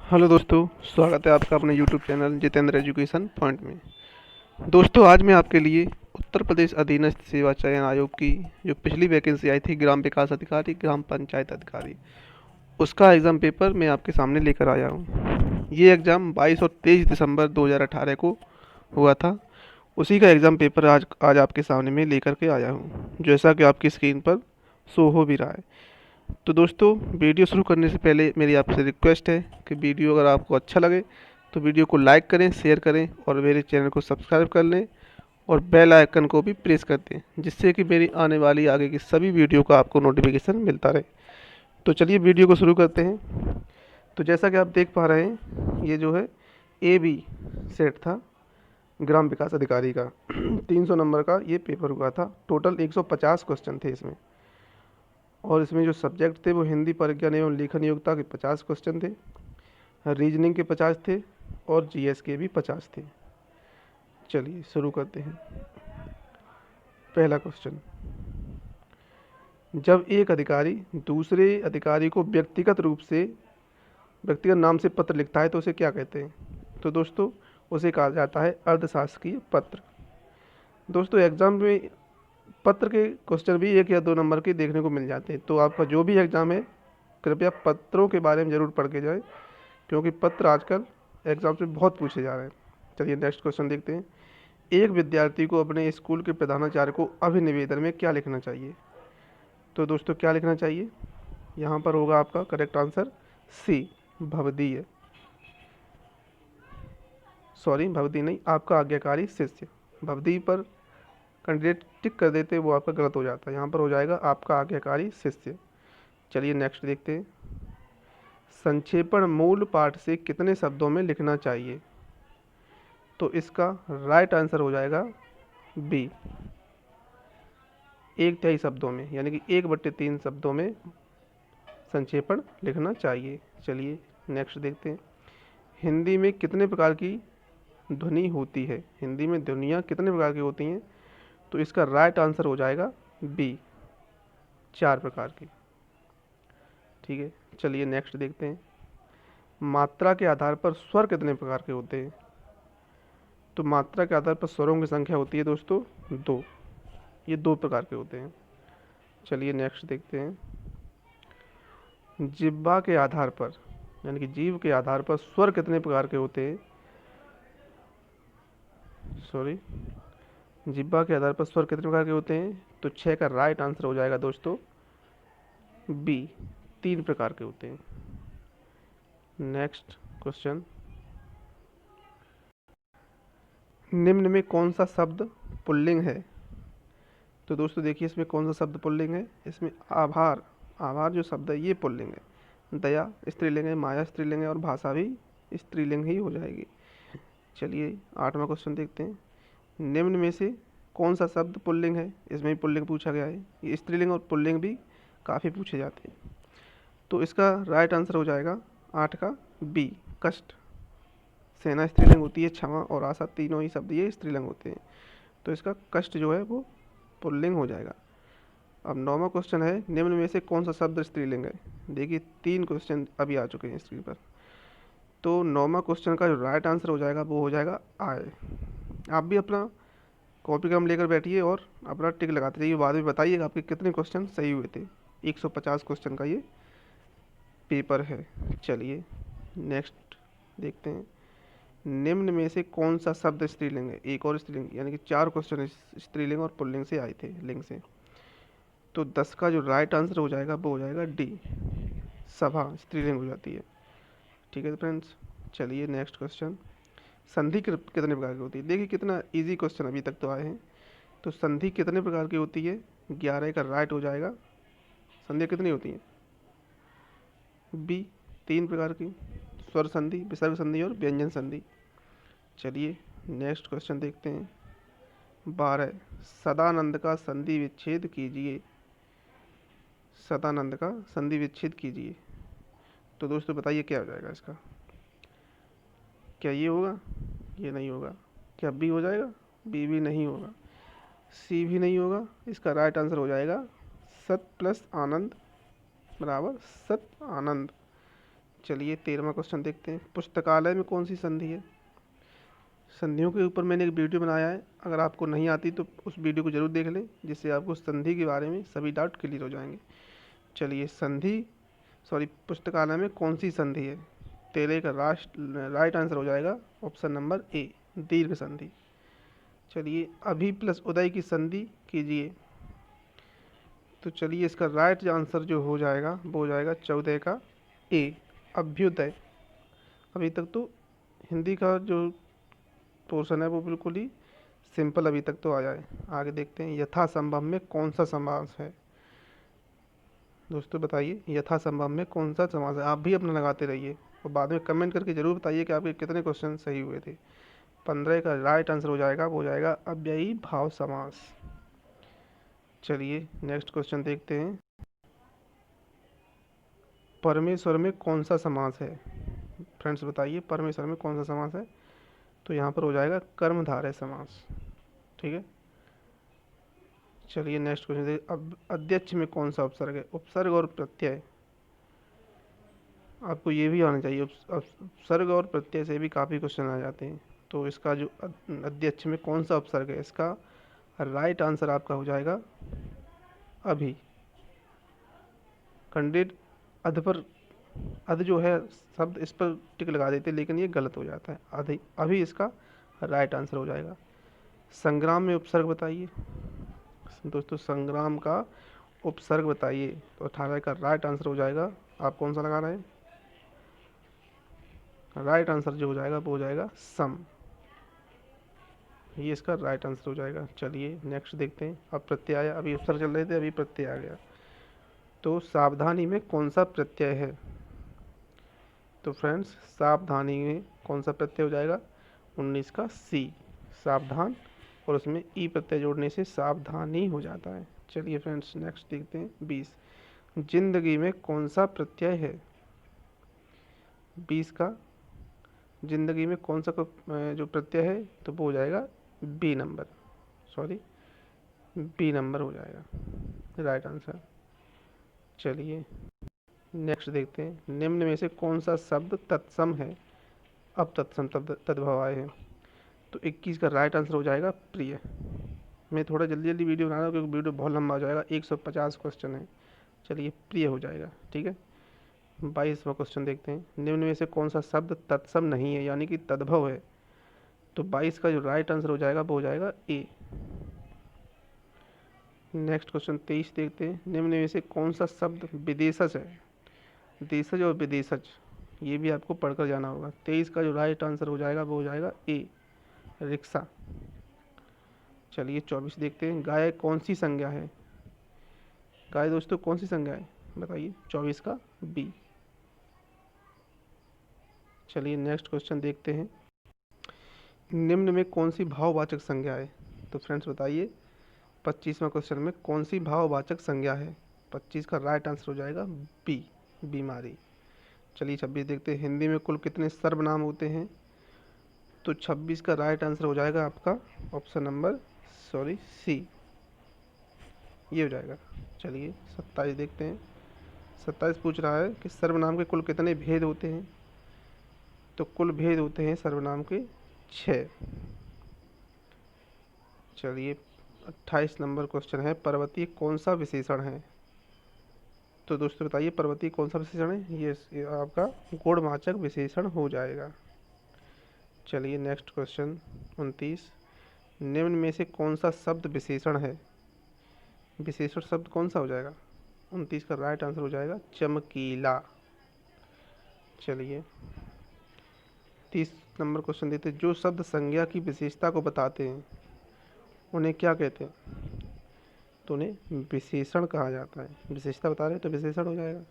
Hello दोस्तों, स्वागत है आपका अपने YouTube channel Jitendra education point में। दोस्तों, आज मैं आपके लिए उत्तर प्रदेश अधीनस्थ सेवा चयन आयोग की जो पिछली वैकेंसी आई थी ग्राम विकास अधिकारी, ग्राम पंचायत अधिकारी, उसका एग्ज़ाम पेपर मैं आपके सामने लेकर आया हूँ। ये एग्ज़ाम 22 और 23 दिसंबर 2018 को हुआ था। उसी का एग्ज़ाम पेपर आज आज आपके सामने मैं लेकर के आया हूँ, जैसा कि आपकी स्क्रीन पर शो हो भी रहा है। तो दोस्तों, वीडियो शुरू करने से पहले मेरी आपसे रिक्वेस्ट है कि वीडियो अगर आपको अच्छा लगे तो वीडियो को लाइक करें, शेयर करें और मेरे चैनल को सब्सक्राइब कर लें और बेल आइकन को भी प्रेस कर दें, जिससे कि मेरी आने वाली आगे की सभी वीडियो का आपको नोटिफिकेशन मिलता रहे। तो चलिए वीडियो को शुरू करते हैं। तो जैसा कि आप देख पा रहे हैं, ये जो है ए बी सेट था ग्राम विकास अधिकारी का 300 नंबर का ये पेपर हुआ था। टोटल 150 क्वेश्चन थे इसमें, और इसमें जो सब्जेक्ट थे वो हिंदी, परिज्ञान एवं लेखन योग्यता के 50 क्वेश्चन थे, रीजनिंग के 50 थे और जीएस के भी 50 थे। चलिए शुरू करते हैं। पहला क्वेश्चन, जब एक अधिकारी दूसरे अधिकारी को व्यक्तिगत नाम से पत्र लिखता है तो उसे क्या कहते हैं? तो दोस्तों, उसे कहा जाता है अर्धशासकीय पत्र। दोस्तों, एग्जाम में पत्र के क्वेश्चन भी 1 या 2 नंबर के देखने को मिल जाते हैं, तो आपका जो भी एग्ज़ाम है कृपया पत्रों के बारे में ज़रूर पढ़ के जाएं, क्योंकि पत्र आजकल एग्जाम से बहुत पूछे जा रहे हैं। चलिए नेक्स्ट क्वेश्चन देखते हैं। एक विद्यार्थी को अपने स्कूल के प्रधानाचार्य को अभिनिवेदन में क्या लिखना चाहिए? तो दोस्तों, क्या लिखना चाहिए? यहाँ पर होगा आपका करेक्ट आंसर सी, भवदीय। सॉरी, भवदी नहीं, आपका आज्ञाकारी शिष्य। भवदी पर कैंडिडेट टिक कर देते, वो आपका गलत हो जाता है। यहाँ पर हो जाएगा आपका आज्ञाकारी शिष्य। चलिए नेक्स्ट देखते हैं। संक्षेपण मूल पाठ से कितने शब्दों में लिखना चाहिए? तो इसका राइट आंसर हो जाएगा बी, 1/3 शब्दों में, यानी कि 1/3 शब्दों में संक्षेपण लिखना चाहिए। चलिए नेक्स्ट देखते हैं। हिंदी में कितने प्रकार की ध्वनि होती है? हिंदी में ध्वनियाँ कितने प्रकार की होती हैं? तो इसका राइट आंसर हो जाएगा बी, 4 प्रकार की। ठीक है, चलिए नेक्स्ट देखते हैं। मात्रा के आधार पर स्वर कितने प्रकार के होते हैं? तो मात्रा के आधार पर स्वरों की संख्या होती है दोस्तों 2। ये 2 प्रकार के होते हैं। चलिए नेक्स्ट देखते हैं। जिह्वा के आधार पर, यानी कि जीव के आधार पर स्वर कितने प्रकार के होते हैं? सॉरी, जिह्वा के आधार पर स्वर कितने प्रकार के होते हैं? तो 6 का राइट आंसर हो जाएगा दोस्तों बी, 3 प्रकार के होते हैं। नेक्स्ट क्वेश्चन, निम्न में कौन सा शब्द पुल्लिंग है? तो दोस्तों देखिए, इसमें कौन सा शब्द पुल्लिंग है? इसमें आभार, आभार जो शब्द है ये पुल्लिंग है। दया स्त्रीलिंग है, माया स्त्रीलिंग है और भाषा भी स्त्रीलिंग ही हो जाएगी। चलिए 8वां क्वेश्चन देखते हैं। निम्न में से कौन सा शब्द पुल्लिंग है? इसमें भी पुल्लिंग पूछा गया है। ये स्त्रीलिंग और पुल्लिंग भी काफ़ी पूछे जाते हैं। तो इसका राइट आंसर हो जाएगा 8 का बी, कष्ट। सेना स्त्रीलिंग होती है, क्षमा और आशा तीनों ही शब्द ये स्त्रीलिंग होते हैं। तो इसका कष्ट जो है वो पुल्लिंग हो जाएगा। अब 9वां क्वेश्चन है, निम्न में से कौन सा शब्द स्त्रीलिंग है? देखिए 3 क्वेश्चन अभी आ चुके हैं स्क्रीन पर। तो 9वां क्वेश्चन का जो राइट आंसर हो जाएगा वो हो जाएगा आय। आप भी अपना कॉपी कलम लेकर बैठिए और अपना टिक लगाते रहिए, बाद में बताइएगा आपके कितने क्वेश्चन सही हुए थे। 150 क्वेश्चन का ये पेपर है। चलिए नेक्स्ट देखते हैं। निम्न में से कौन सा शब्द स्त्रीलिंग है? एक और स्त्रीलिंग, यानी कि 4 क्वेश्चन स्त्रीलिंग और पुल्लिंग से आए थे, लिंग से। तो 10 का जो राइट आंसर हो जाएगा वो हो जाएगा डी, सभा स्त्रीलिंग हो जाती है। ठीक है फ्रेंड्स, चलिए नेक्स्ट क्वेश्चन। संधि कितने प्रकार की होती है? देखिए कितना इजी क्वेश्चन अभी तक तो आए हैं। तो संधि कितने प्रकार की होती है? 11 का राइट हो जाएगा। संधि कितनी होती है? बी, 3 प्रकार की, स्वर संधि, विसर्ग संधि और व्यंजन संधि। चलिए नेक्स्ट क्वेश्चन देखते हैं। 12, सदानंद का संधि विच्छेद कीजिए। सदानंद का संधि विच्छेद कीजिए। तो दोस्तों बताइए क्या हो जाएगा इसका? क्या ये होगा? ये नहीं होगा। क्या बी हो जाएगा? बी भी नहीं होगा, सी भी नहीं होगा। इसका राइट आंसर हो जाएगा सत प्लस आनंद बराबर सत आनंद। चलिए 13वां क्वेश्चन देखते हैं। पुस्तकालय में कौन सी संधि है? संधियों के ऊपर मैंने एक वीडियो बनाया है, अगर आपको नहीं आती तो उस वीडियो को जरूर देख लें, जिससे आपको संधि के बारे में सभी डाउट क्लियर हो जाएंगे। चलिए पुस्तकालय में कौन सी संधि है? तेरे का राइट आंसर हो जाएगा ऑप्शन नंबर ए, दीर्घ संधि। चलिए अभी प्लस उदय की संधि कीजिए। तो चलिए इसका राइट आंसर जो हो जाएगा वो हो जाएगा 14 का ए, अभ्युदय। अभी तक तो हिंदी का जो पोर्शन है वो बिल्कुल ही सिंपल अभी तक तो आया है। आगे देखते हैं, यथासंभव में कौन सा समास है? दोस्तों बताइए यथासंभव में कौन सा समास है? आप भी अपना लगाते रहिए और बाद में कमेंट करके जरूर बताइए कि आपके कितने क्वेश्चन सही हुए थे। 15 का राइट आंसर हो जाएगा, वो हो जाएगा अव्ययी भाव समास। चलिए नेक्स्ट क्वेश्चन देखते हैं, परमेश्वर में कौन सा समास है? फ्रेंड्स बताइए परमेश्वर में कौन सा समास है? तो यहाँ पर हो जाएगा कर्मधारय समास। ठीक है, चलिए नेक्स्ट क्वेश्चन देखिए, अब अध्यक्ष में कौन सा उपसर्ग है? उपसर्ग और प्रत्यय आपको ये भी आना चाहिए, उपसर्ग और प्रत्यय से भी काफ़ी क्वेश्चन आ जाते हैं। तो इसका जो अध्यक्ष में कौन सा उपसर्ग है, इसका राइट आंसर आपका हो जाएगा अभी। खंडित अध पर अध जो है शब्द, इस पर टिक लगा देते लेकिन ये गलत हो जाता है, अभी अभी इसका राइट आंसर हो जाएगा। संग्राम में उपसर्ग बताइए दोस्तों, संग्राम का उपसर्ग बताइए। तो 18 का राइट आंसर हो जाएगा, आप कौन सा लगा रहे हैं? राइट आंसर जो हो जाएगा वो हो जाएगा सम, ये इसका राइट आंसर हो जाएगा। चलिए नेक्स्ट देखते हैं, अब प्रत्यय आया, अभी उपसर्ग चल रहे थे अभी प्रत्यय आ गया। तो सावधानी में कौन सा प्रत्यय है? तो फ्रेंड्स सावधानी में कौन सा प्रत्यय हो जाएगा? 19 का सी, सावधान, और उसमें ई प्रत्यय जोड़ने से सावधानी हो जाता है। चलिए फ्रेंड्स नेक्स्ट देखते हैं 20, जिंदगी में कौन सा प्रत्यय है? 20 का जिंदगी में कौन सा जो प्रत्यय है, तो वो हो जाएगा B number, sorry B number हो जाएगा राइट आंसर। चलिए नेक्स्ट देखते हैं, निम्न में से कौन सा शब्द तत्सम है? अब तत्सम तद्भव आए हैं। तो 21 का राइट आंसर हो जाएगा प्रिय। मैं थोड़ा जल्दी जल्दी वीडियो बना रहा हूँ क्योंकि वीडियो बहुत लंबा हो जाएगा, 150 क्वेश्चन है। चलिए प्रिय हो जाएगा, ठीक है। 22वां क्वेश्चन देखते हैं, निम्न में से कौन सा शब्द तत्सम नहीं है यानी कि तद्भव है? तो 22 का जो राइट आंसर हो जाएगा वो हो जाएगा ए। नेक्स्ट क्वेश्चन 23 देखते हैं, निम्न में से कौन सा शब्द विदेशज है? देशज और विदेशज ये भी आपको पढ़कर जाना होगा। 23 का जो राइट आंसर हो जाएगा वो हो जाएगा ए, रिक्शा। चलिए 24 देखते हैं, गाय कौन सी संज्ञा है? गाय दोस्तों कौन सी संज्ञा है बताइए? 24 का बी। चलिए नेक्स्ट क्वेश्चन देखते हैं, निम्न में कौन सी भाववाचक संज्ञा है? तो फ्रेंड्स बताइए 25वां क्वेश्चन में कौन सी भाववाचक संज्ञा है? 25 का राइट आंसर हो जाएगा बी, बीमारी। चलिए 26 देखते हैं, हिंदी में कुल कितने सर्वनाम होते हैं? तो 26 का राइट आंसर हो जाएगा आपका ऑप्शन नंबर सी, ये हो जाएगा। चलिए 27 देखते हैं, 27 पूछ रहा है कि सर्वनाम के कुल कितने भेद होते हैं? तो कुल भेद होते हैं सर्वनाम के 6। चलिए 28 नंबर क्वेश्चन है, पर्वतीय कौन सा विशेषण है? तो दोस्तों बताइए पर्वतीय कौन सा विशेषण है? ये आपका गुणवाचक विशेषण हो जाएगा। चलिए नेक्स्ट क्वेश्चन 29, निम्न में से कौन सा शब्द विशेषण है? विशेषण शब्द कौन सा हो जाएगा? 29 का राइट आंसर हो जाएगा चमकीला। चलिए 30 नंबर क्वेश्चन देते हैं, जो शब्द संज्ञा की विशेषता को बताते हैं उन्हें क्या कहते हैं? तो उन्हें विशेषण कहा जाता है। विशेषता बता रहे हैं तो विशेषण हो जाएगा।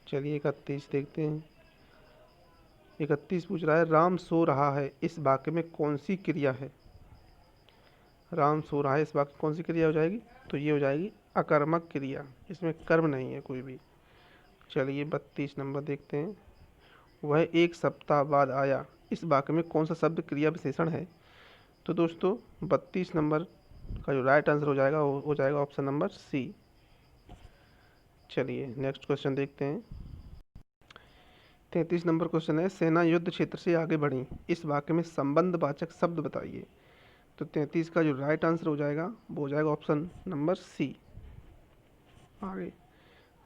चलिए 31 देखते हैं, 31 पूछ रहा है, राम सो रहा है इस वाक्य में कौन सी क्रिया है? राम सो रहा है इस वाक्य में कौन सी क्रिया हो जाएगी? तो ये हो जाएगी अकर्मक क्रिया, इसमें कर्म नहीं है कोई भी। चलिए 32 नंबर देखते हैं, वह एक सप्ताह बाद आया इस वाक्य में कौन सा शब्द क्रिया विशेषण है? तो दोस्तों 32 नंबर का जो राइट आंसर हो जाएगा वो हो जाएगा ऑप्शन नंबर सी। चलिए नेक्स्ट क्वेश्चन देखते हैं, 33 नंबर क्वेश्चन है, सेना युद्ध क्षेत्र से आगे बढ़ी, इस वाक्य में संबंधवाचक शब्द बताइए। तो 33 का जो राइट आंसर हो जाएगा वो हो जाएगा ऑप्शन नंबर सी। आगे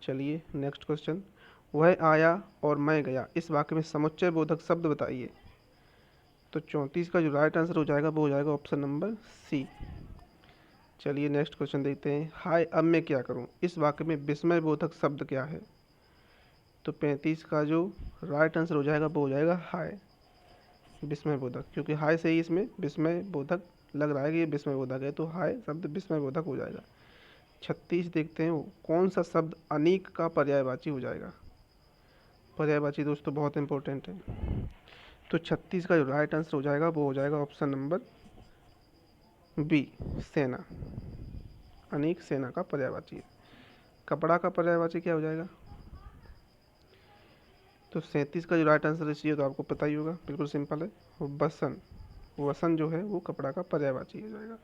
चलिए नेक्स्ट क्वेश्चन, वह आया और मैं गया, इस वाक्य में समुच्चय बोधक शब्द बताइए। तो 34 का जो राइट आंसर हो जाएगा वो हो जाएगा ऑप्शन नंबर सी। चलिए नेक्स्ट क्वेश्चन देखते हैं, हाय अब मैं क्या करूं, इस वाक्य में विस्मय बोधक शब्द क्या है। तो 35 का जो राइट आंसर हो जाएगा वो हो जाएगा हाय, विस्मय बोधक, क्योंकि हाय से ही इसमें विस्मय बोधक लग रहा है कि ये विस्मय बोधक है, तो हाय शब्द विस्मय बोधक हो जाएगा। 36 देखते हैं, कौन सा शब्द अनेक का पर्यायवाची हो जाएगा। पर्यायवाची दोस्तों बहुत इंपॉर्टेंट है। तो 36 का जो राइट आंसर हो जाएगा वो हो जाएगा ऑप्शन नंबर बी, सेना। अनेक सेना का पर्यायवाची है। कपड़ा का पर्यायवाची क्या हो जाएगा। तो 37 का जो राइट आंसर है तो आपको पता ही होगा, बिल्कुल सिंपल है, वो वसन। वसन जो है वो कपड़ा का पर्यायवाची हो जाएगा।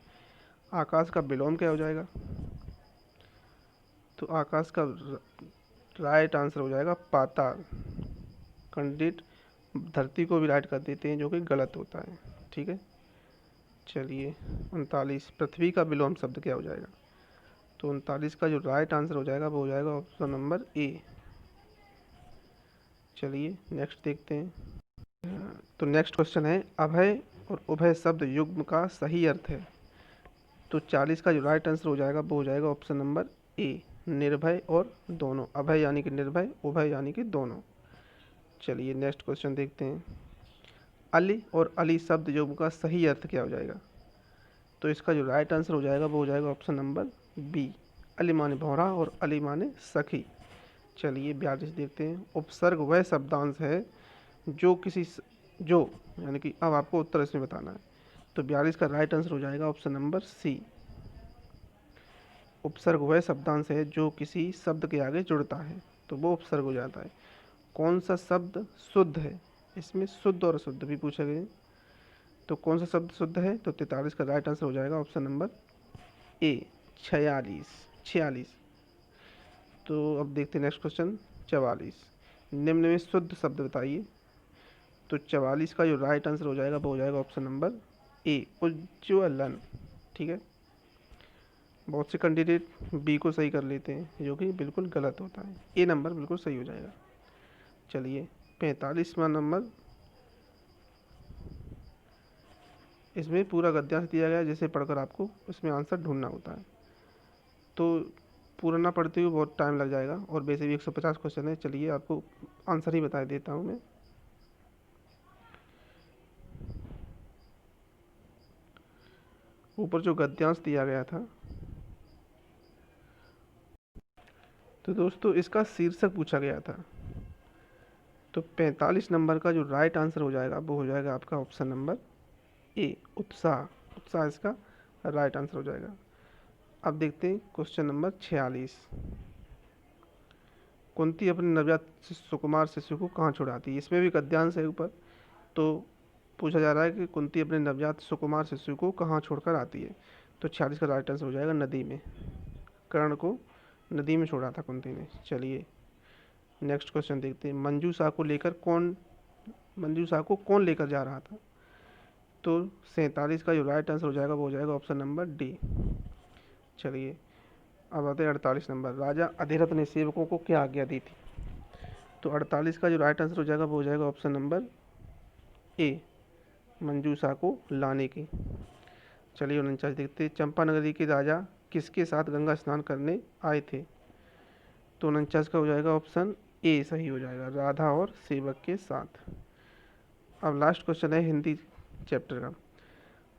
आकाश का विलोम क्या हो जाएगा। तो आकाश का राइट आंसर हो जाएगा पाताल। कैंडिडेट धरती को भी राइट कर देते हैं जो कि गलत होता है, ठीक है। चलिए 39, पृथ्वी का विलोम शब्द क्या हो जाएगा। तो 39 का जो राइट आंसर हो जाएगा वो हो जाएगा ऑप्शन नंबर ए। चलिए नेक्स्ट देखते हैं। तो नेक्स्ट क्वेश्चन है, अभय और उभय शब्द युग्म का सही अर्थ है। तो 40 का जो राइट आंसर हो जाएगा वो हो जाएगा ऑप्शन नंबर ए, निर्भय और दोनों। अभय यानी कि निर्भय, उभय यानी कि दोनों। चलिए नेक्स्ट क्वेश्चन देखते हैं, अली और अली शब्द युग्म का सही अर्थ क्या हो जाएगा। तो इसका जो राइट आंसर हो जाएगा वो हो जाएगा ऑप्शन नंबर बी, अली माने भौरा और अली माने सखी। चलिए 42 देखते हैं, उपसर्ग वह शब्दांश है जो किसी जो यानी कि अब आपको उत्तर इसमें बताना है। तो 42 का राइट आंसर हो जाएगा ऑप्शन नंबर सी, उपसर्ग वह शब्दांश है जो किसी शब्द के आगे जुड़ता है तो वो उपसर्ग हो जाता है। कौन सा शब्द शुद्ध है, इसमें शुद्ध और अशुद्ध भी पूछा गया। तो कौन सा शब्द शुद्ध है, तो 43 का राइट आंसर हो जाएगा ऑप्शन नंबर ए, 46। तो अब देखते हैं नेक्स्ट क्वेश्चन 44, निम्न में शुद्ध शब्द बताइए। तो 44 का जो राइट आंसर हो जाएगा वो हो जाएगा ऑप्शन नंबर ए, उज्ज्वलन, ठीक है। बहुत से कैंडिडेट बी को सही कर लेते हैं जो कि बिल्कुल गलत होता है, ए नंबर बिल्कुल सही हो जाएगा। चलिए 45वां नंबर, इसमें पूरा गद्यांश दिया गया है जिसे पढ़कर आपको इसमें आंसर ढूंढना होता है, तो पूरा ना पढ़ते हुए बहुत टाइम लग जाएगा और वैसे भी 150 क्वेश्चन है। चलिए आपको आंसर ही बता देता हूँ मैं। ऊपर जो गद्यांश दिया गया था, तो दोस्तों इसका शीर्षक पूछा गया था। तो 45 नंबर का जो राइट आंसर हो जाएगा वो हो जाएगा आपका ऑप्शन नंबर ए, उत्साह। उत्साह इसका राइट आंसर हो जाएगा। अब देखते हैं क्वेश्चन नंबर 46, कुंती अपने नवजात सुकुमार शिशु को कहाँ छुड़ाती है। इसमें भी गद्यांश है ऊपर, तो पूछा जा रहा है कि कुंती अपने नवजात सुकुमार शिशु को कहाँ छोड़कर आती है। तो 46 का राइट आंसर हो जाएगा नदी में, कर्ण को नदी में छोड़ा था कुंती ने। चलिए नेक्स्ट क्वेश्चन देखते हैं, मंजू शाह को कौन लेकर जा रहा था। तो 47 का जो राइट आंसर हो जाएगा वो हो जाएगा ऑप्शन नंबर डी। चलिए अब आते हैं 48 नंबर, राजा अधिरथ ने सेवकों को क्या आज्ञा दी थी। तो 48 का जो राइट आंसर हो जाएगा वो हो जाएगा ऑप्शन नंबर ए, मंजूषा को लाने की। चलिए 49 देखते हैं, चंपा नगरी के राजा किसके साथ गंगा स्नान करने आए थे। तो 49 का हो जाएगा ऑप्शन ए सही हो जाएगा, राधा और सेवक के साथ। अब लास्ट क्वेश्चन है हिंदी चैप्टर का,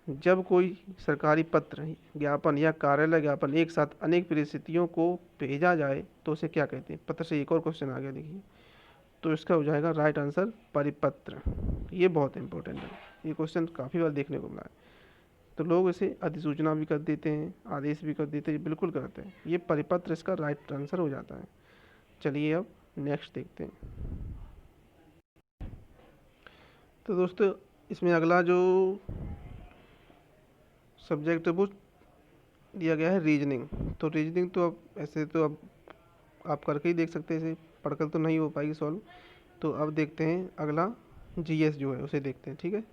जब कोई सरकारी पत्र, ज्ञापन या कार्यालय ज्ञापन एक साथ अनेक परिस्थितियों को भेजा जाए तो उसे क्या कहते हैं। पत्र से एक और क्वेश्चन आ गया देखिए, तो इसका हो जाएगा राइट आंसर परिपत्र। ये बहुत इंपॉर्टेंट है, ये क्वेश्चन काफ़ी बार देखने को मिला है। तो लोग इसे अधिसूचना भी कर देते हैं, आदेश भी कर देते हैं, बिल्कुल करते हैं, ये परिपत्र इसका राइट आंसर हो जाता है। चलिए अब नेक्स्ट देखते हैं। तो दोस्तों इसमें अगला जो सब्जेक्ट है वो दिया गया है रीजनिंग। तो रीजनिंग तो अब ऐसे तो अब आप करके ही देख सकते हैं, इसे पढ़कर तो नहीं हो पाएगी सॉल्व, तो अब देखते हैं अगला जीएस जो है उसे देखते हैं, ठीक है।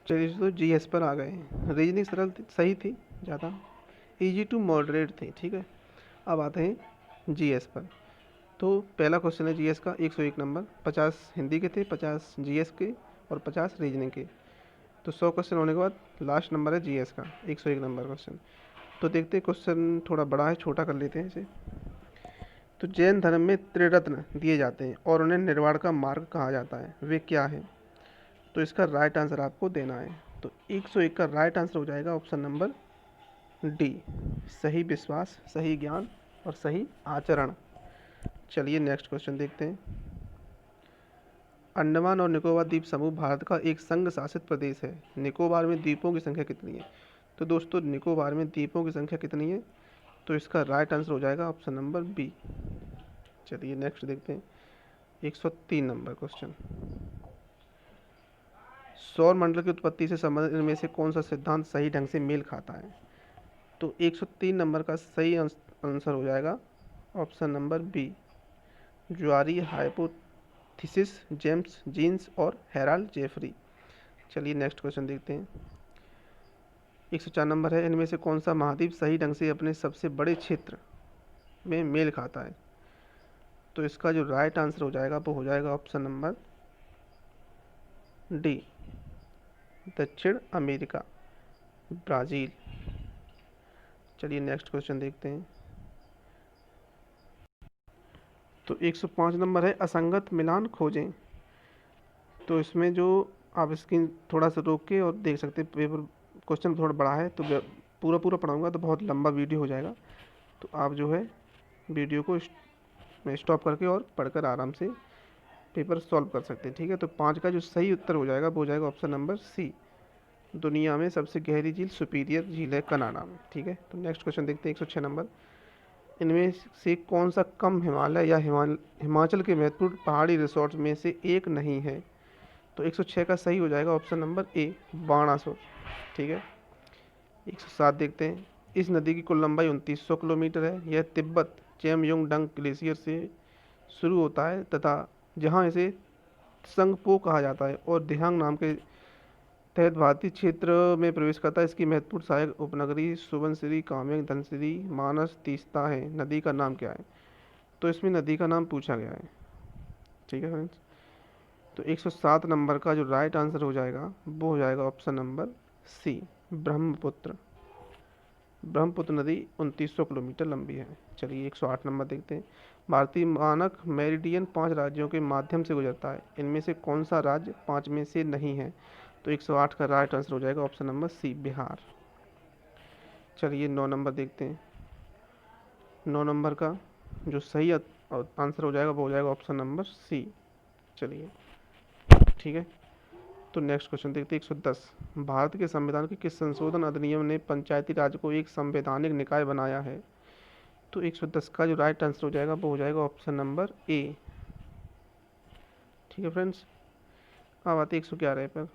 चलिए दोस्तों जीएस पर आ गए हैं। रीजनिंग सरल सही थी, ज़्यादा इजी टू मॉडरेट थी, ठीक है। अब आते हैं जीएस पर। तो पहला क्वेश्चन है जीएस का 101 नंबर, 50 हिंदी के थे, 50 जीएस के और 50 रीजनिंग के। तो 100 क्वेश्चन होने के बाद लास्ट नंबर है जीएस का 101 नंबर क्वेश्चन। तो देखते हैं, क्वेश्चन थोड़ा बड़ा है, छोटा कर लेते हैं इसे। तो जैन धर्म में त्रिरत्न दिए जाते हैं और उन्हें निर्वाण का मार्ग कहा जाता है, वे क्या है? तो इसका राइट आंसर आपको देना है। तो 101 का राइट आंसर हो जाएगा ऑप्शन नंबर डी, सही विश्वास, सही ज्ञान और सही आचरण। चलिए नेक्स्ट क्वेश्चन देखते हैं। अंडमान और निकोबार द्वीप समूह भारत का एक संघ शासित प्रदेश है। निकोबार में द्वीपों की संख्या कितनी है? तो दोस्तों निकोबार में द्वीपों की संख्या कितनी है? तो इसका राइट आंसर हो जाएगा ऑप्शन नंबर बी। चलिए नेक्स्ट देखते हैं 103 नंबर क्वेश्चन। सौर मंडल की उत्पत्ति से संबंधित इनमें से कौन सा सिद्धांत सही ढंग से मेल खाता है? तो 103 नंबर का सही आंसर हो जाएगा ऑप्शन नंबर बी, ज्वारी हाइपोथेसिस, जेम्स जीन्स और हेराल्ड जेफरी। चलिए नेक्स्ट क्वेश्चन देखते हैं। 104 नंबर है, इनमें से कौन सा महाद्वीप सही ढंग से अपने सबसे बड़े क्षेत्र में मेल खाता है? तो इसका जो राइट आंसर हो जाएगा वो हो जाएगा ऑप्शन नंबर डी, दक्षिण अमेरिका, ब्राज़ील। चलिए नेक्स्ट क्वेश्चन देखते हैं। तो 105 नंबर है, असंगत मिलान खोजें। तो इसमें जो आप स्क्रीन थोड़ा सा रोक के और देख सकते हैं, पेपर क्वेश्चन थोड़ा बड़ा है तो पूरा पूरा पढ़ाऊंगा तो बहुत लंबा वीडियो हो जाएगा। तो आप जो है वीडियो को स्टॉप करके और पढ़कर आराम से पेपर सॉल्व कर सकते हैं, ठीक है। तो 5 का जो सही उत्तर हो जाएगा वो हो जाएगा ऑप्शन नंबर सी, दुनिया में सबसे गहरी झील सुपीरियर झील है कनाडा में, ठीक है। तो नेक्स्ट क्वेश्चन देखते हैं 106 नंबर। इनमें से कौन सा कम हिमालय या हिमाचल के महत्वपूर्ण पहाड़ी रिसोर्ट्स में से एक नहीं है? तो 106 का सही हो जाएगा ऑप्शन नंबर ए, बाणासुर, ठीक है। 107 देखते हैं। इस नदी की कुल लंबाई 2900 किलोमीटर है। यह तिब्बत चेमयोंग डंग ग्लेशियर से शुरू होता है तथा जहाँ इसे संगपो कहा जाता है और दिहांग नाम के तहत भारतीय क्षेत्र में प्रवेश करता है। इसकी महत्वपूर्ण सहायक उपनगरी सुबनसिरी, कामेंग, धनसिरी, मानस, तीस्ता है। नदी का नाम क्या है? तो इसमें नदी का नाम पूछा गया है, ठीक है फ्रेंड्स। तो 107 नंबर का जो राइट आंसर हो जाएगा वो हो जाएगा option number C, Brahmaputra. Brahmaputra नदी 2900 किलोमीटर लंबी है। चलिए 108 नंबर देखते हैं। भारतीय मानक मेरिडियन 5 राज्यों के माध्यम से गुजरता है। इनमें से कौन सा राज्य 5 में से नहीं है? तो 108 का राइट आंसर हो जाएगा ऑप्शन नंबर सी, बिहार। चलिए 9 नंबर देखते हैं। 9 नंबर का जो सही आंसर हो जाएगा वो हो जाएगा ऑप्शन नंबर सी। चलिए ठीक है। तो नेक्स्ट क्वेश्चन देखते हैं 110। भारत के संविधान के किस संशोधन अधिनियम ने पंचायती राज को एक संवैधानिक निकाय बनाया है? तो 110 का जो राइट आंसर हो जाएगा वो हो जाएगा ऑप्शन नंबर ए, ठीक है फ्रेंड्स। अब आते 111 पर।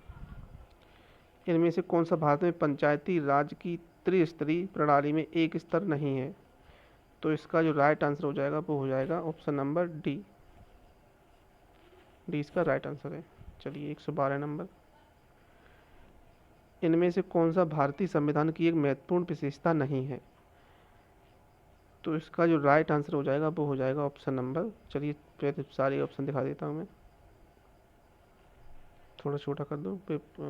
इनमें से कौन सा भारत में पंचायती राज की त्रिस्तरीय प्रणाली में एक स्तर नहीं है? तो इसका जो राइट आंसर हो जाएगा वो हो जाएगा ऑप्शन नंबर डी, डी इसका राइट आंसर है। चलिए 112 नंबर। इनमें से कौन सा भारतीय संविधान की एक महत्वपूर्ण विशेषता नहीं है? तो इसका जो राइट आंसर हो जाएगा वो हो जाएगा ऑप्शन नंबर, चलिए पहले सारे ऑप्शन दिखा देता हूँ मैं, थोड़ा छोटा कर दो,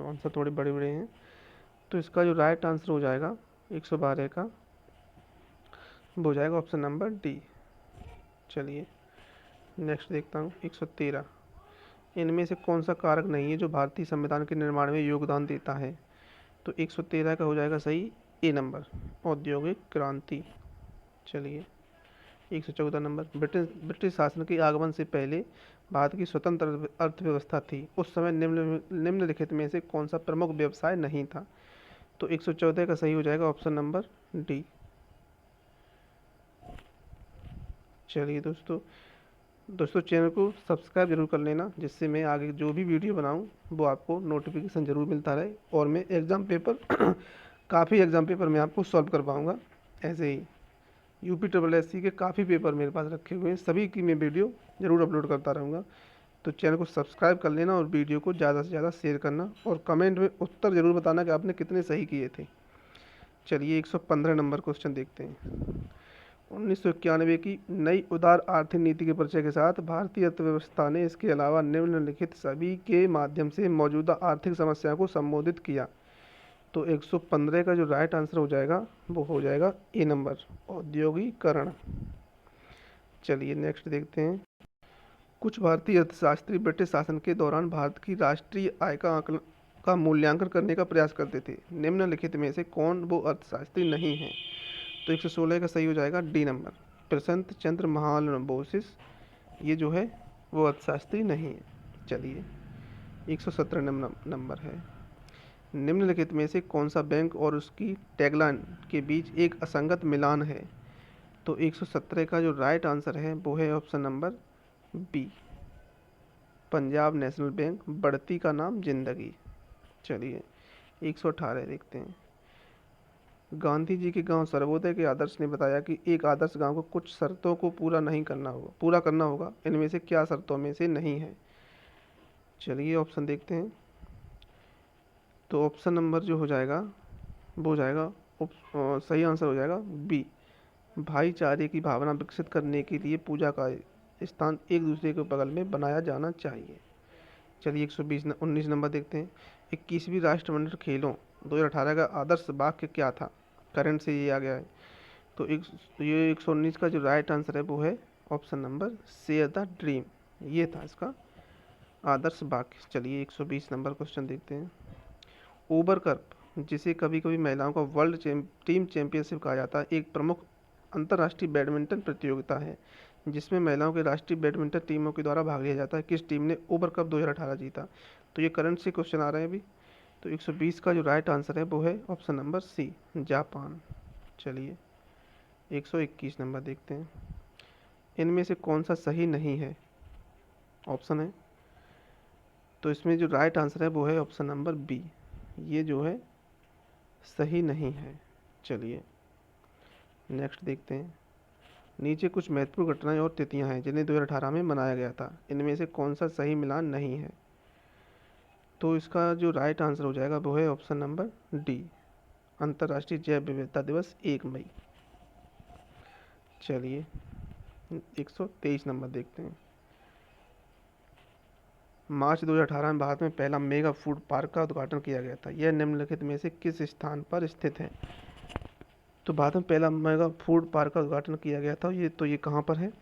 आंसर थोड़े बड़े बड़े हैं। तो इसका जो राइट आंसर हो जाएगा 112 का वो हो जाएगा ऑप्शन नंबर डी। चलिए नेक्स्ट देखता हूँ 113। इनमें से कौन सा कारक नहीं है जो भारतीय संविधान के निर्माण में योगदान देता है? तो 113 का हो जाएगा सही ए नंबर, औद्योगिक क्रांति। चलिए 114 नंबर। ब्रिटिश शासन के आगमन से पहले भारत की स्वतंत्र अर्थव्यवस्था थी। उस समय निम्नलिखित में से कौन सा प्रमुख व्यवसाय नहीं था? तो 114 का सही हो जाएगा ऑप्शन नंबर डी। चलिए दोस्तों चैनल को सब्सक्राइब जरूर कर लेना, जिससे मैं आगे जो भी वीडियो बनाऊं वो आपको नोटिफिकेशन ज़रूर मिलता रहे और मैं एग्ज़ाम पेपर काफ़ी एग्ज़ाम पेपर मैं आपको सॉल्व कर पाऊँगा ऐसे ही। यूपी ट्रिपल एस सी के काफ़ी पेपर मेरे पास रखे हुए हैं, सभी की मैं वीडियो ज़रूर अपलोड करता रहूँगा। तो चैनल को सब्सक्राइब कर लेना और वीडियो को ज़्यादा से ज़्यादा शेयर करना, और कमेंट में उत्तर ज़रूर बताना कि आपने कितने सही किए थे। चलिए 115 नंबर क्वेश्चन देखते हैं। 1991 की नई उदार आर्थिक नीति के परिचय के साथ भारतीय अर्थव्यवस्था ने इसके अलावा निम्नलिखित सभी के माध्यम से मौजूदा आर्थिक समस्याओं को संबोधित किया। तो 115 का जो राइट आंसर हो जाएगा वो हो जाएगा ए नंबर, औद्योगिकरण। चलिए नेक्स्ट देखते हैं। कुछ भारतीय अर्थशास्त्री ब्रिटिश शासन के दौरान भारत की राष्ट्रीय आय का आकलन का मूल्यांकन करने का प्रयास करते थे। निम्नलिखित में से कौन वो अर्थशास्त्री नहीं है? तो 116 का सही हो जाएगा डी नंबर, प्रशांत चंद्र महालनोबिस। ये जो है वो अर्थशास्त्री नहीं है। चलिए 117 नंबर है। निम्नलिखित में से कौन सा बैंक और उसकी टैगलाइन के बीच एक असंगत मिलान है? तो 117 का जो राइट आंसर है वो है option number B, Punjab National Bank, बढ़ती का नाम जिंदगी। चलिए 118 देखते हैं। गांधी जी के गांव सर्वोदय के आदर्श ने बताया कि एक आदर्श गांव को कुछ शर्तों को पूरा करना होगा, इनमें से क्या शर्तों में से नहीं है? चलिए ऑप्शन देखते हैं। तो ऑप्शन नंबर जो हो जाएगा वो हो जाएगा सही आंसर हो जाएगा बी, भाईचारे की भावना विकसित करने के लिए पूजा का स्थान एक दूसरे के बगल में बनाया जाना चाहिए। चलिए 19 नंबर देखते हैं। 21वीं राष्ट्रमंडल खेलों 2018 का आदर्श वाक्य क्या था? करंट से ये आ गया है। तो ये 119 का जो राइट आंसर है वो है option number share the dream, ये था इसका आदर्श वाक्य। चलिए 120 नंबर क्वेश्चन देखते हैं। ओवर कप, जिसे कभी कभी महिलाओं का टीम चैंपियनशिप कहा जाता है, एक प्रमुख अंतर्राष्ट्रीय बैडमिंटन प्रतियोगिता है जिसमें महिलाओं के राष्ट्रीय बैडमिंटन टीमों के द्वारा भाग लिया जाता है। किस टीम ने ओवर कप 2018 जीता? तो ये करंट से क्वेश्चन आ रहे हैं अभी। तो 120 का जो राइट आंसर है वो है ऑप्शन नंबर सी, जापान। चलिए 121 नंबर देखते हैं। इनमें से कौन सा सही नहीं है? ऑप्शन है, तो इसमें जो राइट आंसर है वो है ऑप्शन नंबर बी, ये जो है सही नहीं है। चलिए नेक्स्ट देखते हैं। नीचे कुछ महत्वपूर्ण घटनाएं और तिथियां हैं जिन्हें 2018 में मनाया गया था, इनमें से कौन सा सही मिलान नहीं है? तो इसका जो राइट आंसर हो जाएगा वो है ऑप्शन नंबर डी, अंतर्राष्ट्रीय जैव विविधता दिवस 1 मई। चलिए 123 नंबर देखते हैं। मार्च 2018 में भारत में पहला मेगा फूड पार्क का उद्घाटन किया गया था, यह निम्नलिखित में से किस स्थान पर स्थित है? तो भारत में पहला मेगा फूड पार्क का उद्घाटन किया गया था, ये कहाँ पर है?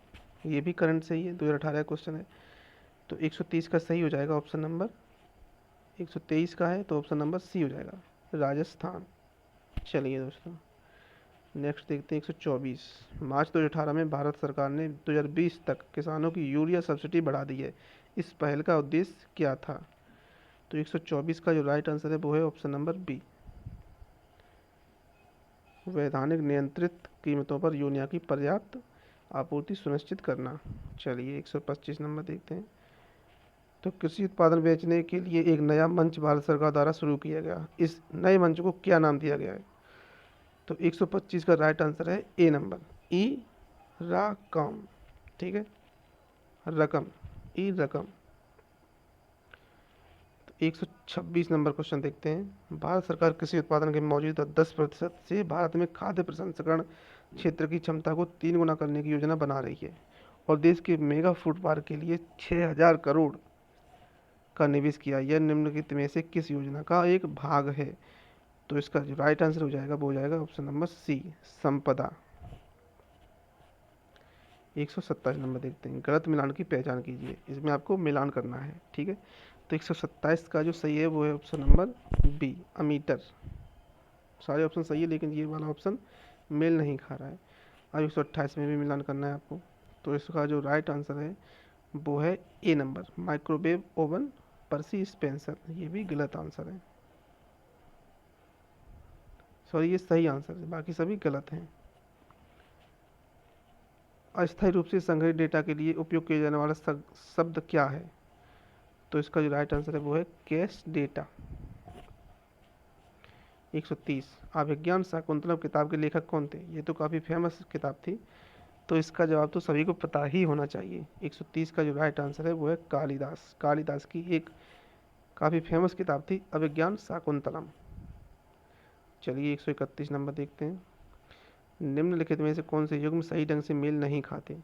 ये भी करंट से ही है, 2018 क्वेश्चन है। तो 130 का सही हो जाएगा ऑप्शन नंबर, 123 का है तो ऑप्शन नंबर सी हो जाएगा, राजस्थान। चलिए दोस्तों नेक्स्ट देखते हैं 124। मार्च 2018 में भारत सरकार ने 2020 तक किसानों की यूरिया सब्सिडी बढ़ा दी है, इस पहल का उद्देश्य क्या था? तो 124 का जो राइट आंसर है वो है ऑप्शन नंबर बी, वैधानिक नियंत्रित कीमतों पर यूरिया की पर्याप्त आपूर्ति सुनिश्चित करना। चलिए 125 नंबर देखते हैं। तो कृषि उत्पादन बेचने के लिए एक नया मंच भारत सरकार द्वारा शुरू किया गया, इस नए मंच को क्या नाम दिया गया है? तो 125 का राइट आंसर है ए नंबर, ई राकम। ठीक है, रकम, ई रकम। तो 126 नंबर क्वेश्चन देखते हैं। भारत सरकार कृषि उत्पादन के मौजूदा 10% से भारत में खाद्य प्रसंस्करण क्षेत्र की क्षमता को 3 गुना करने की योजना बना रही है और देश के मेगा फूड पार्क के लिए 6000 करोड़ का निवेश किया। यह निम्नलिखित में से किस योजना का एक भाग है? तो इसका जो राइट आंसर हो जाएगा वो हो जाएगा ऑप्शन नंबर सी, संपदा। 127 नंबर देखते हैं। गलत मिलान की पहचान कीजिए, इसमें आपको मिलान करना है। ठीक है, तो 127 का जो सही है वो है ऑप्शन नंबर बी, अमीटर। सारे ऑप्शन सही है लेकिन ये वाला ऑप्शन मेल नहीं खा रहा है। अब 128 में भी मिलान करना है आपको। तो इसका जो राइट आंसर है वो है ए नंबर, माइक्रोवेव ओवन पर्सी स्पेंसर। ये भी गलत आंसर है, सॉरी ये सही आंसर है, बाकी सभी गलत हैं। अस्थायी रूप से संग्रहित डेटा के लिए उपयोग किया जाने वाला शब्द क्या है? तो इसका जो राइट आंसर है वो है कैश डेटा। 130 अभिज्ञान शाकुंतलम किताब के लेखक कौन थे? ये तो काफ़ी फेमस किताब थी, तो इसका जवाब तो सभी को पता ही होना चाहिए। 130 का जो राइट आंसर है वो है कालिदास। कालिदास की एक काफ़ी फेमस किताब थी अभिज्ञान शाकुंतलम। चलिए 131 नंबर देखते हैं। निम्नलिखित में से कौन से युग्म सही ढंग से मेल नहीं खाते?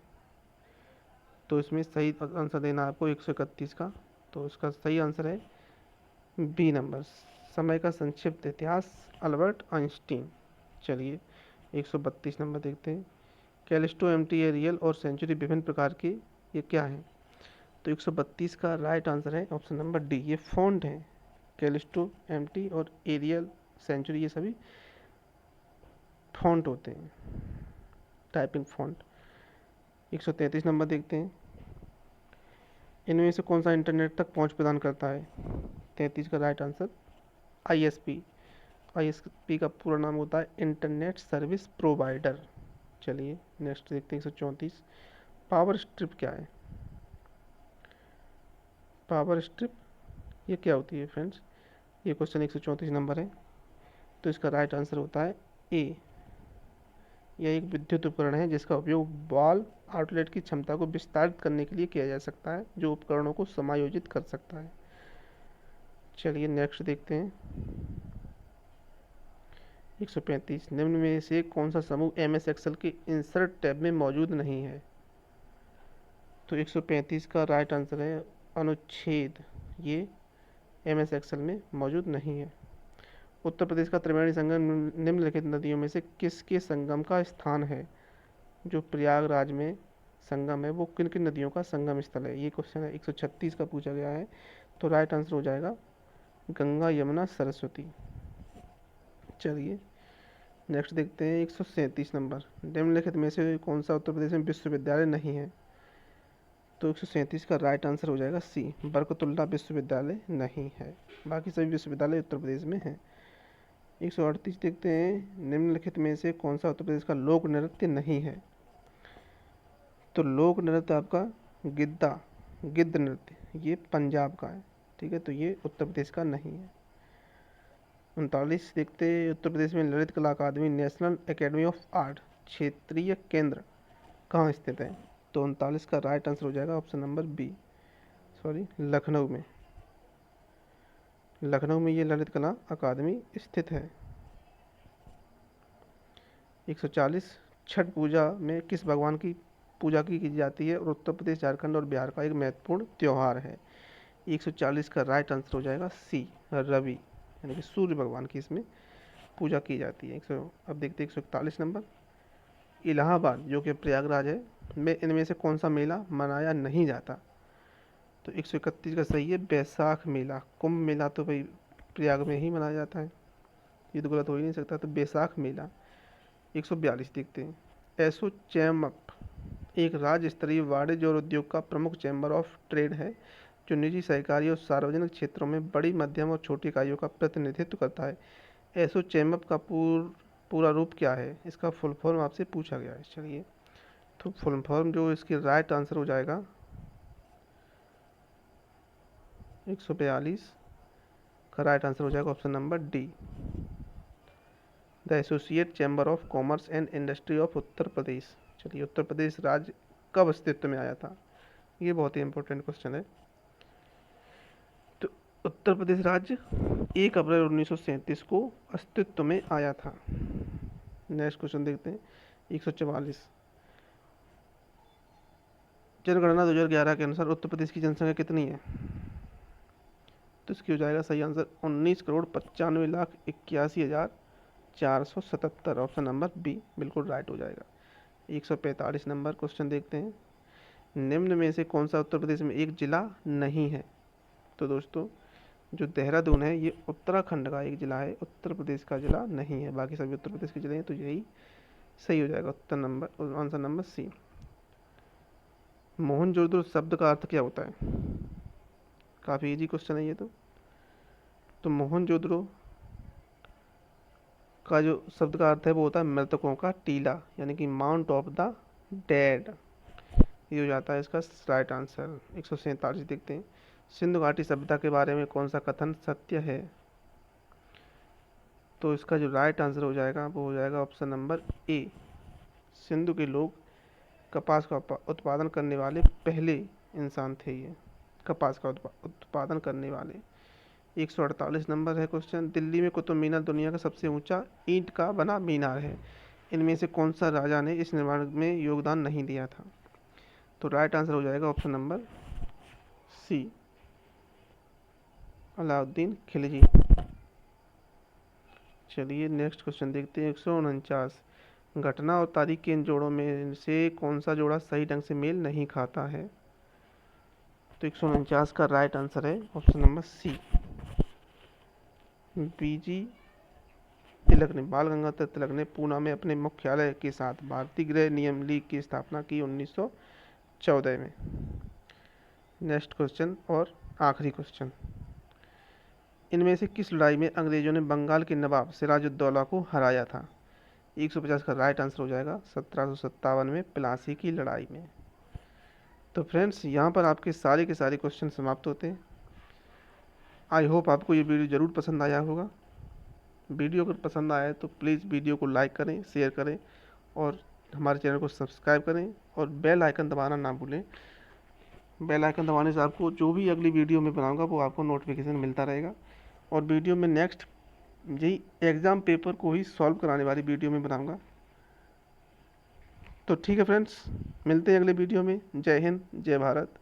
तो इसमें सही आंसर देना है आपको 131 का। तो इसका सही आंसर है बी नंबर, समय का संक्षिप्त इतिहास, अल्बर्ट आइंस्टीन। चलिए 132 नंबर देखते हैं। कैलिस्टो, एम्प्टी, एरियल और सेंचुरी विभिन्न प्रकार के ये क्या हैं? तो 132 का राइट आंसर है ऑप्शन नंबर डी, ये फॉन्ट हैं। कैलिस्टो, एम्प्टी और एरियल, सेंचुरी ये सभी फॉन्ट होते हैं, टाइपिंग फॉन्ट। 133 नंबर देखते हैं। इनमें से कौन सा इंटरनेट तक पहुंच प्रदान करता है? 33 का राइट आंसर आईएसपी। आईएसपी का पूरा नाम होता है इंटरनेट सर्विस प्रोवाइडर। चलिए नेक्स्ट देखते हैं 134। पावर स्ट्रिप क्या है? पावर स्ट्रिप ये क्या होती है फ्रेंड्स? ये क्वेश्चन 134 नंबर है, तो इसका राइट आंसर होता है ए। यह एक विद्युत उपकरण है जिसका उपयोग बॉल आउटलेट की क्षमता को विस्तारित करने के लिए किया जा सकता है, जो उपकरणों को समायोजित कर सकता है। चलिए नेक्स्ट देखते हैं 135। निम्न में से कौन सा समूह एम एस एक्सेल के इंसर्ट टैब में मौजूद नहीं है? तो 135 का राइट आंसर है अनुच्छेद, ये एम एस एक्सेल में मौजूद नहीं है। उत्तर प्रदेश का त्रिवेणी संगम निम्नलिखित नदियों में से किसके संगम का स्थान है? जो प्रयागराज में संगम है वो किन किन नदियों का संगम स्थल है? ये क्वेश्चन है 136 का पूछा गया है, तो राइट आंसर हो जाएगा गंगा, यमुना, सरस्वती। चलिए नेक्स्ट देखते हैं 137 नंबर। निम्नलिखित में से कौन सा उत्तर प्रदेश में विश्वविद्यालय नहीं है? तो 137 का राइट आंसर हो जाएगा सी, बरकतुल्ला विश्वविद्यालय नहीं है। बाकी सभी विश्वविद्यालय उत्तर प्रदेश में हैं। 138 देखते हैं। निम्नलिखित में से कौन सा उत्तर प्रदेश का लोक नृत्य नहीं है? तो लोक नृत्य आपका गिद्दा, गिद्ध नृत्य, ये पंजाब का है। ठीक है, तो ये उत्तर प्रदेश का नहीं है। 39 देखते हैं। उत्तर प्रदेश में ललित कला अकादमी, नेशनल एकेडमी ऑफ आर्ट क्षेत्रीय केंद्र कहाँ स्थित है? तो 39 का राइट आंसर हो जाएगा option number B, sorry Lucknow में। लखनऊ में ये ललित कला अकादमी स्थित है। 140 छठ पूजा में किस भगवान की पूजा की जाती है और उत्तर प्रदेश, झारखंड और बिहार का एक महत्वपूर्ण त्यौहार है? 140 का राइट आंसर हो जाएगा सी, रवि, यानी कि सूर्य भगवान की इसमें पूजा की जाती है। 100 अब देखते हैं 141 नंबर। इलाहाबाद जो कि प्रयागराज है में इनमें से कौन सा मेला मनाया नहीं जाता? तो 131 का सही है बैसाख मेला। कुंभ मेला तो भाई प्रयाग में ही मनाया जाता है, ये तो गलत हो ही नहीं सकता, तो बैसाख मेला। 142 देखते हैं। एसोचैमअप एक राज्य स्तरीय वाणिज्य और उद्योग का प्रमुख चैम्बर ऑफ ट्रेड है जो निजी, सहकारी और सार्वजनिक क्षेत्रों में बड़ी, मध्यम और छोटी इकाइयों का प्रतिनिधित्व करता है। एसोचैमअप का पूरा रूप क्या है? इसका फुल फॉर्म आपसे पूछा गया है। चलिए तो फुल फॉर्म जो इसकी राइट आंसर हो जाएगा 142 का राइट आंसर हो जाएगा option number D, the associate chamber of commerce and industry of Uttar Pradesh. चलिए उत्तर प्रदेश राज्य कब अस्तित्व में आया था? ये बहुत ही इंपॉर्टेंट क्वेश्चन है। तो उत्तर प्रदेश राज्य 1 अप्रैल 1937 को अस्तित्व में आया था। नेक्स्ट क्वेश्चन देखते हैं 144। जनगणना 2011 के अनुसार उत्तर प्रदेश की जनसंख्या कितनी है? तो इसकी हो जाएगा सही आंसर 19,95,81,477। ऑप्शन नंबर बी बिल्कुल राइट हो जाएगा। 145 नंबर क्वेश्चन देखते हैं। निम्न में से कौन सा उत्तर प्रदेश में एक जिला नहीं है? तो दोस्तों जो देहरादून है ये उत्तराखंड का एक जिला है, उत्तर प्रदेश का जिला नहीं है। बाकी सभी उत्तर प्रदेश के जिले हैं, तो यही सही हो जाएगा आंसर नंबर सी। मोहनजोदड़ो शब्द का अर्थ क्या होता है? काफ़ी इजी क्वेश्चन है ये तो मोहनजोदड़ो का जो शब्द का अर्थ है वो होता है मृतकों का टीला, यानी कि माउंट ऑफ द डेड, ये हो जाता है इसका राइट आंसर। 147 देखते हैं। सिंधु घाटी सभ्यता के बारे में कौन सा कथन सत्य है? तो इसका जो राइट आंसर हो जाएगा वो हो जाएगा ऑप्शन नंबर ए। सिंधु के लोग कपास का उत्पादन करने वाले पहले इंसान थे ये, कपास का उत्पादन करने वाले। 148 नंबर है क्वेश्चन, दिल्ली में कुतुब मीनार दुनिया का सबसे ऊंचा ईंट का बना मीनार है, इनमें से कौन सा राजा ने इस निर्माण में योगदान नहीं दिया था? तो राइट आंसर हो जाएगा option number C, Alauddin Khilji. चलिए नेक्स्ट क्वेश्चन देखते हैं। 149, घटना और तारीख के इन जोड़ों में से कौन सा जोड़ा सही ढंग से मेल नहीं खाता है? तो 149 का राइट आंसर है ऑप्शन नंबर सी, बीजी तिलक ने, बाल गंगाधर तिलक ने पूना में अपने मुख्यालय के साथ भारतीय गृह नियम लीग की स्थापना की 1914 में। नेक्स्ट क्वेश्चन और आखिरी क्वेश्चन, इनमें से किस लड़ाई में अंग्रेजों ने बंगाल के नवाब सिराजुद्दौला को हराया था? 150 का राइट आंसर हो जाएगा 1757 में प्लासी की लड़ाई में। तो फ्रेंड्स यहाँ पर आपके सारे के सारे क्वेश्चन समाप्त होते हैं। आई होप आपको ये वीडियो ज़रूर पसंद आया होगा। वीडियो अगर पसंद आया तो प्लीज़ वीडियो को लाइक करें, शेयर करें और हमारे चैनल को सब्सक्राइब करें और बेल आइकन दबाना ना भूलें। बेल आइकन दबाने से आपको जो भी अगली वीडियो में बनाऊंगा वो आपको नोटिफिकेशन मिलता रहेगा। और वीडियो में नेक्स्ट यही एग्ज़ाम पेपर को ही सॉल्व कराने वाली वीडियो में बनाऊंगा। तो ठीक है फ्रेंड्स, मिलते हैं अगले वीडियो में। जय हिंद, जय भारत।